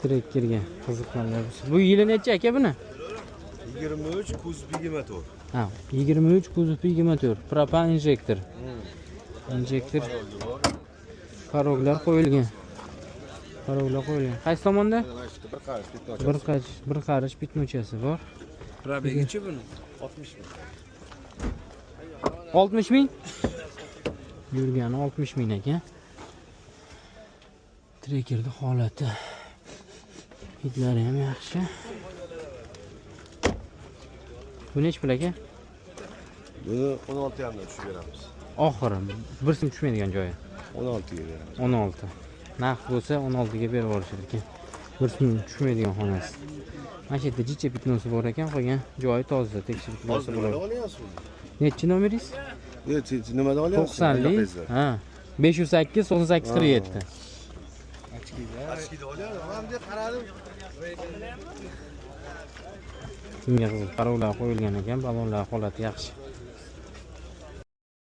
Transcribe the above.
Trekkerga qiziqqanlar. Bu yili necha aka buni? 23 kuzov 24. Ha, 23 kuzov 24. Propan injektor. Injektor. Paroglar qo'yilgan. Paroglar qo'yilgan. Qaysi tomonda? Bir qarish bitmochasi bor. Probegichi buni 60 ming. 60 ming? Yurgani 60 ming ekan. Trekkerning holati. Hidlari ham yaxshi. Bu nech pul aka? Buni 16 dan tushib beramiz. Oxiri bir so'm tushmaydigan joyi. 16 ga beramiz. 16. Naqd bo'lsa 16 ga berib yuborishar ekan. Bir so'm tushmaydigan xonasi. Mana shu yerda jicha bitnosi bor ekan, qolgan joyi toza, tekshirib ko'rsa bo'ladi. Nechi nomeringiz? Nimada olyapsiz? 90lik. Ha. 508 98 47. Achkida olyapman. Men de qaradim. Bunga qizil qarovlar qo'yilgan ekan, balonlar holati yaxshi.